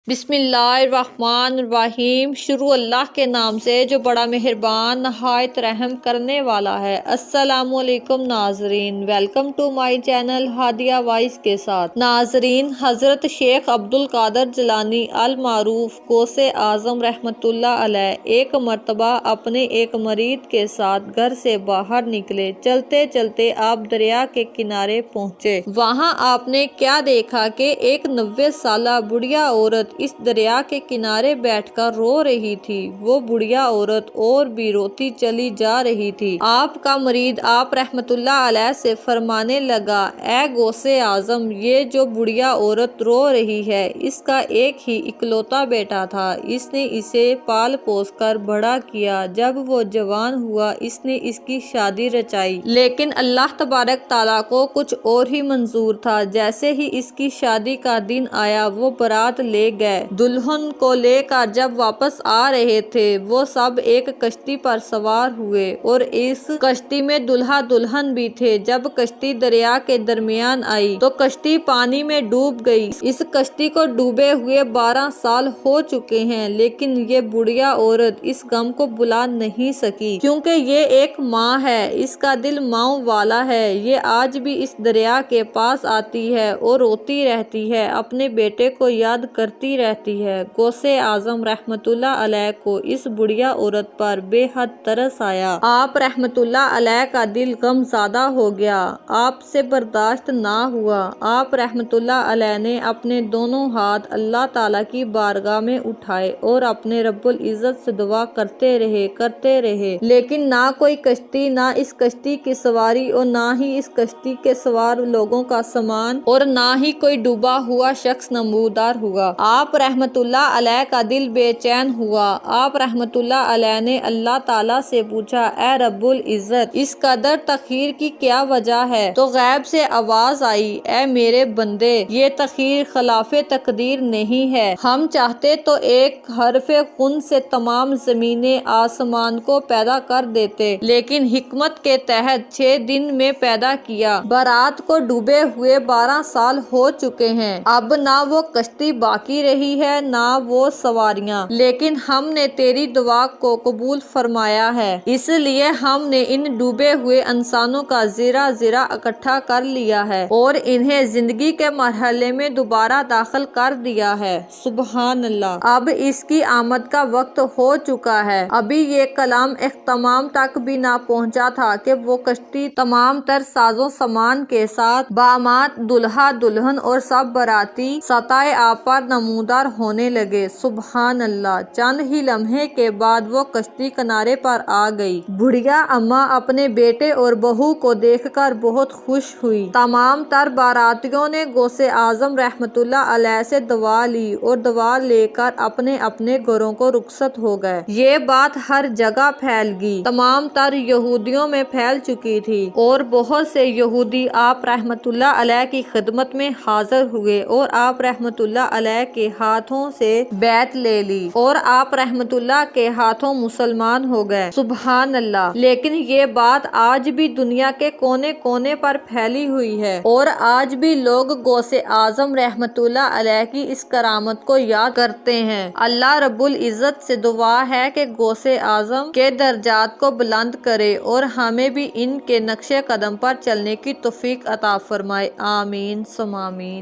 बिस्मिल्लाहिर्रहमानिर्रहीम। शुरू अल्लाह के नाम से जो बड़ा मेहरबान नहायत रहम करने वाला है। अस्सलामुअलैकुम नाजरीन, welcome to my channel Hadia Voice के साथ। नाजरीन, हजरत शेख अब्दुल कादर जिलानी अल मारूफ गौसे आजम रहमतुल्लाह अलैह एक मर्तबा अपने एक मरीद के साथ घर से बाहर निकले। चलते चलते आप दरिया के किनारे पहुँचे। वहाँ आपने क्या देखा कि एक 90 साला बुढ़िया औरत इस दरिया के किनारे बैठकर रो रही थी। वो बुढ़िया औरत और भी रोती चली जा रही थी। आपका मरीद आप रहमतुल्लाह अलैह से फरमाने लगा, ए गौसे आजम, ये जो बुढ़िया औरत रो रही है इसका एक ही इकलौता बेटा था। इसने इसे पाल पोस कर बड़ा किया। जब वो जवान हुआ इसने इसकी शादी रचाई, लेकिन अल्लाह तबारक ताला को कुछ और ही मंजूर था। जैसे ही इसकी शादी का दिन आया वो बारात ले गए। दुल्हन को लेकर जब वापस आ रहे थे वो सब एक कश्ती पर सवार हुए और इस कश्ती में दुल्हा दुल्हन भी थे। जब कश्ती दरिया के दरमियान आई तो कश्ती पानी में डूब गई। इस कश्ती को डूबे हुए 12 साल हो चुके हैं, लेकिन ये बुढ़िया औरत इस गम को बुला नहीं सकी, क्योंकि ये एक माँ है। इसका दिल माँ वाला है। ये आज भी इस दरिया के पास आती है और रोती रहती है, अपने बेटे को याद करती रहती है। गौसे आजम रहमतुल्लाह अलैह को इस बुढ़िया औरत पर बेहद तरस आया। आप रहमतुल्लाह अलैह का दिल गमज़दा हो गया, आपसे बर्दाश्त ना हुआ। आप रहमतुल्लाह अलैह ने अपने दोनों हाथ अल्लाह ताला की बारगाह में उठाए और अपने रब्बुल इज्जत से दुआ करते रहे, लेकिन ना कोई कश्ती, ना इस कश्ती की सवारी और ना ही इस कश्ती के सवार लोगों का सामान और ना ही कोई डूबा हुआ शख्स नमूदार हुआ। आप रहमतुल्लाह अलैह का दिल बेचैन हुआ। आप रहमतुल्लाह अलैह ने अल्लाह ताला से पूछा, ए रब्बुल इज्जत, इस कदर तखीर की क्या वजह है? तो गैब से आवाज आई, ए मेरे बंदे, ये तखीर खिलाफे तकदीर नहीं है। हम चाहते तो एक हरफे खुन से तमाम जमीने आसमान को पैदा कर देते, लेकिन हिकमत के तहत 6 दिन में पैदा किया। बारात को डूबे हुए 12 साल हो चुके हैं। अब ना वो कश्ती बाकी रही है ना वो सवारियां, लेकिन हमने तेरी दुआ को कबूल फरमाया है, इसलिए हमने इन डूबे हुए इंसानों का ज़रा ज़रा इकट्ठा कर लिया है और इन्हें जिंदगी के मरहले में दोबारा दाखिल कर दिया है। सुबहान अल्लाह। अब इसकी आमद का वक्त हो चुका है। अभी ये कलाम इख्तिताम तक भी ना पहुंचा था कि वो कश्ती तमाम तर साजो सामान के साथ बामात दुल्हा दुल्हन और सब बराती सताए आप पर नमूदार होने लगे। सुबहान अल्लाह। चंद ही लम्हे के बाद वो कश्ती किनारे पर आ गई। बुढ़िया अम्मा अपने बेटे और बहू को देखकर बहुत खुश हुई। तमाम तर बारातियों ने गौसे आजम रहमतुल्लाह अलैह से दुआ ली और दुआ लेकर अपने अपने घरों को रुखसत हो गए। ये बात हर जगह फैल गई, तमाम तर यहूदियों में फैल चुकी थी और बहुत से यहूदी आप रहमतुल्लाह अलैह की खिदमत में हाजिर हुए और आप रहमतुल्लाह अलैह के हाथों से बैत ले ली और आप रहमतुल्लाह के हाथों मुसलमान हो गए। सुबहान अल्लाह। लेकिन ये बात आज भी दुनिया के कोने कोने पर फैली हुई है और आज भी लोग गौसे आजम रहमतुल्लाह अलैह की इस करामत को याद करते हैं। अल्लाह रब्बुल इज्जत से दुआ है कि गौसे आजम के दर्जात को बुलंद करे और हमें भी इनके नक्शे कदम पर चलने की तौफीक अता फरमाए। आमीन सुम्मा आमीन।